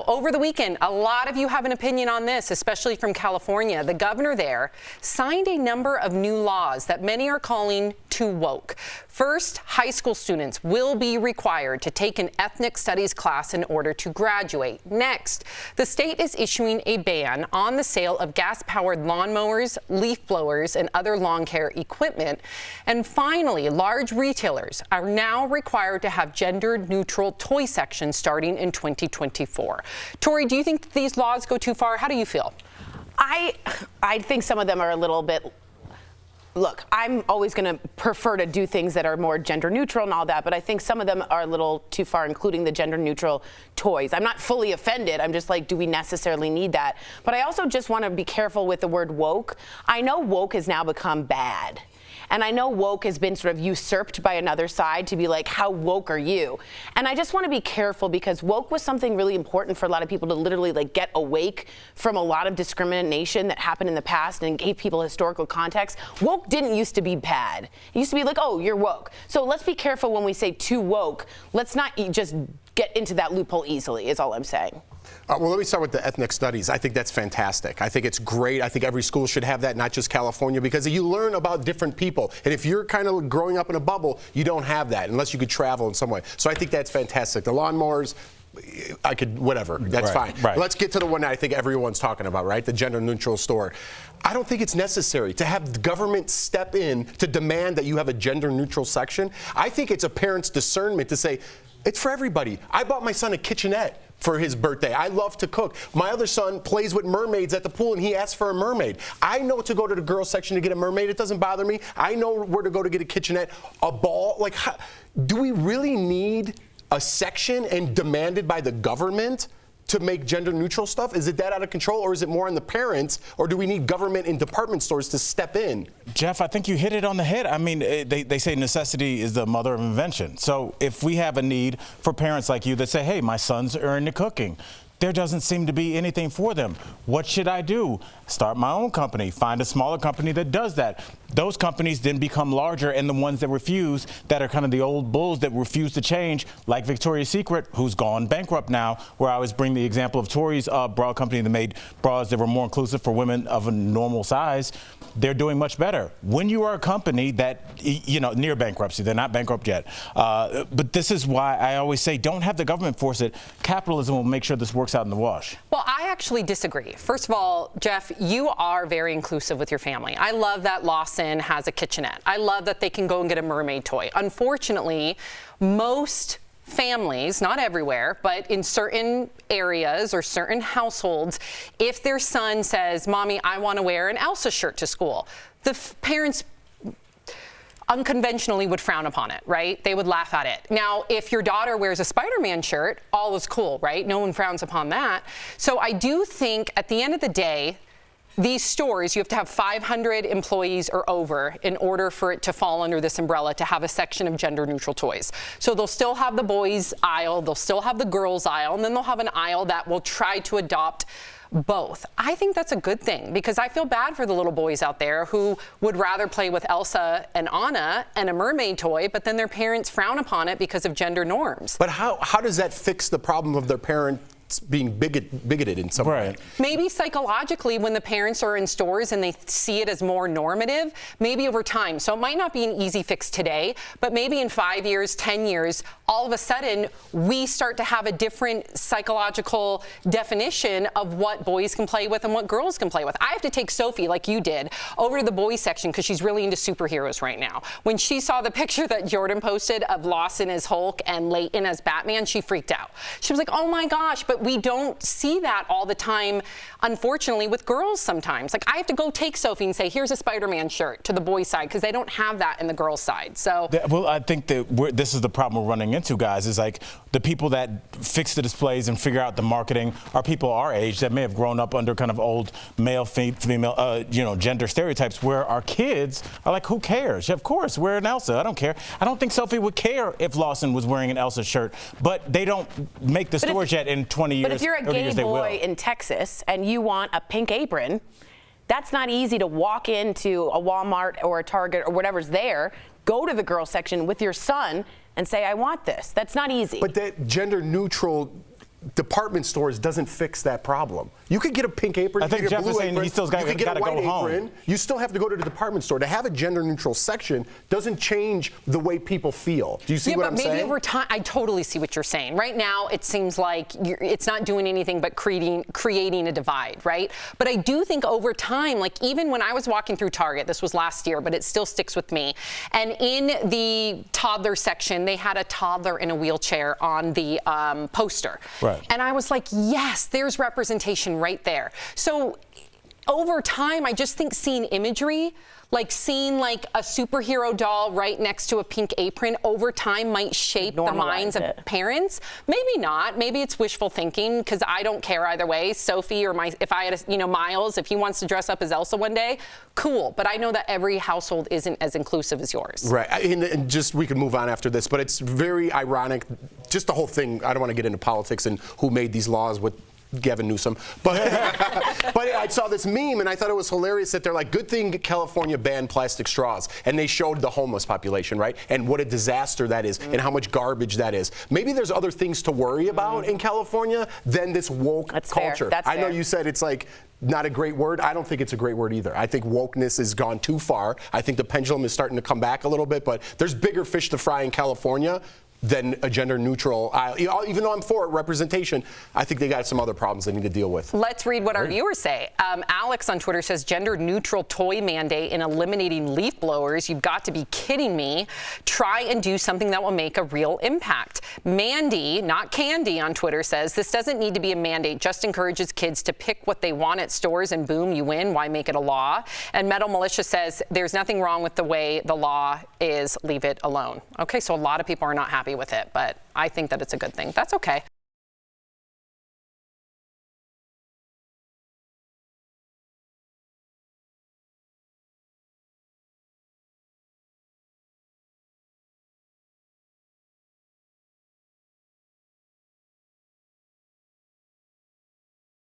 over the weekend, a lot of you have an opinion on this, especially from California. The governor there signed a number of new laws that many are calling too woke. First, high school students will be required to take an ethnic studies class in order to graduate. Next, the state is issuing a ban on the sale of gas-powered lawnmowers, leaf blowers, and other lawn care equipment. And finally, large retailers are now required to have gender-neutral toy sections starting in 2024. Tori, do you think these laws go too far? How do you feel? I think some of them are a little bit. Look, I'm always going to prefer to do things that are more gender neutral and all that, but I think some of them are a little too far, including the gender neutral toys. I'm not fully offended. I'm just like, do we necessarily need that? But I also just want to be careful with the word woke. I know woke has now become bad. And I know woke has been sort of usurped by another side to be like, how woke are you? And I just want to be careful because woke was something really important for a lot of people to literally like get awake from a lot of discrimination that happened in the past and gave people historical context. Woke didn't used to be bad. It used to be like, oh, you're woke. So let's be careful when we say too woke. Let's not just get into that loophole easily, is all I'm saying. Well, let me start with the ethnic studies. I think that's fantastic. I think it's great. I think every school should have that, not just California, because you learn about different people. And if you're kind of growing up in a bubble, you don't have that unless you could travel in some way. So I think that's fantastic. The lawnmowers, I could, whatever, that's fine. Right. Let's get to the one that I think everyone's talking about, right? The gender neutral store. I don't think it's necessary to have the government step in to demand that you have a gender neutral section. I think it's a parent's discernment to say, it's for everybody. I bought my son a kitchenette for his birthday. I love to cook. My other son plays with mermaids at the pool and he asks for a mermaid. I know to go to the girls section to get a mermaid. It doesn't bother me. I know where to go to get a kitchenette, a ball. Like, do we really need a section and demanded by the government to make gender neutral stuff? Is it that out of control, or is it more on the parents, or do we need government and department stores to step in? Jeff, I think you hit it on the head. I mean, they say necessity is the mother of invention. So if we have a need for parents like you that say, hey, my son's into cooking, there doesn't seem to be anything for them. What should I do? Start my own company, find a smaller company that does that. Those companies then become larger, and the ones that refuse, that are kind of the old bulls that refuse to change, like Victoria's Secret, who's gone bankrupt now, where I always bring the example of Tori's bra company that made bras that were more inclusive for women of a normal size. They're doing much better. When you are a company that, you know, near bankruptcy, they're not bankrupt yet. But this is why I always say, don't have the government force it. Capitalism will make sure this works out in the wash. Well, I actually disagree. First of all, Jeff, you are very inclusive with your family. I love that Lawson has a kitchenette. I love that they can go and get a mermaid toy. Unfortunately, most families, not everywhere, but in certain areas or certain households, if their son says, Mommy, I want to wear an Elsa shirt to school, the parents unconventionally would frown upon it, right? They would laugh at it. Now, if your daughter wears a Spider-Man shirt, all is cool, right? No one frowns upon that. So I do think at the end of the day, these stores, you have to have 500 employees or over in order for it to fall under this umbrella to have a section of gender neutral toys. So they'll still have the boys aisle, they'll still have the girls aisle, and then they'll have an aisle that will try to adopt both. I think that's a good thing because I feel bad for the little boys out there who would rather play with Elsa and Anna and a mermaid toy, but then their parents frown upon it because of gender norms. But how does that fix the problem of their parent being bigoted in some way? Maybe psychologically when the parents are in stores and they see it as more normative, maybe over time. So it might not be an easy fix today, but maybe in 5 years, 10 years, all of a sudden we start to have a different psychological definition of what boys can play with and what girls can play with. I have to take Sophie, like you did, over to the boys section because she's really into superheroes right now. When she saw the picture that Jordan posted of Lawson as Hulk and Leighton as Batman, she freaked out. She was like, oh my gosh, but we don't see that all the time, unfortunately, with girls sometimes. Like, I have to go take Sophie and say, here's a Spider-Man shirt to the boys' side, because they don't have that in the girls' side. So, well, I think that this is the problem we're running into, guys, is like the people that fix the displays and figure out the marketing are people our age that may have grown up under kind of old male, female, gender stereotypes, where our kids are like, who cares? Of course, wear an Elsa. I don't care. I don't think Sophie would care if Lawson was wearing an Elsa shirt, but they don't make the stores yet in 20 years. But if you're a gay boy in Texas and you want a pink apron, that's not easy to walk into a Walmart or a Target or whatever's there, go to the girls section with your son and say, I want this. That's not easy. But that gender neutral department stores doesn't fix that problem. You could get a pink apron. I think you could get a Jeff is blue saying apron, he still's got you could get a to white go home. apron. You still have to go to the department store. To have a gender-neutral section doesn't change the way people feel. Do you see what I'm saying? Yeah, but maybe over time, I totally see what you're saying. Right now, it seems like it's not doing anything but creating a divide, right? But I do think over time, like even when I was walking through Target, this was last year, but it still sticks with me. And in the toddler section, they had a toddler in a wheelchair on the poster. Right. And I was like, yes, there's representation right there. So over time, I just think seeing imagery, like seeing like a superhero doll right next to a pink apron over time might shape the minds of parents. Maybe not. Maybe it's wishful thinking because I don't care either way. Sophie or if I had Miles, if he wants to dress up as Elsa one day, cool. But I know that every household isn't as inclusive as yours. Right. And just we can move on after this, but it's very ironic. Just the whole thing. I don't want to get into politics and who made these laws with Gavin Newsom. But I saw this meme and I thought it was hilarious that they're like, good thing California banned plastic straws. And they showed the homeless population, right? And what a disaster that is and how much garbage that is. Maybe there's other things to worry about in California than this woke culture. That's I know fair. you said it's like not a great word. I don't think it's a great word either. I think wokeness has gone too far. I think the pendulum is starting to come back a little bit, but there's bigger fish to fry in California than a gender-neutral aisle. Even though I'm for representation, I think they got some other problems they need to deal with. Let's read what our viewers say. Alex on Twitter says, gender-neutral toy mandate in eliminating leaf blowers. You've got to be kidding me. Try and do something that will make a real impact. Mandy, not Candy, on Twitter says, this doesn't need to be a mandate, just encourages kids to pick what they want at stores and boom, you win. Why make it a law? And Metal Militia says, there's nothing wrong with the way the law is, leave it alone. Okay, so a lot of people are not happy with it, but I think that it's a good thing. That's okay.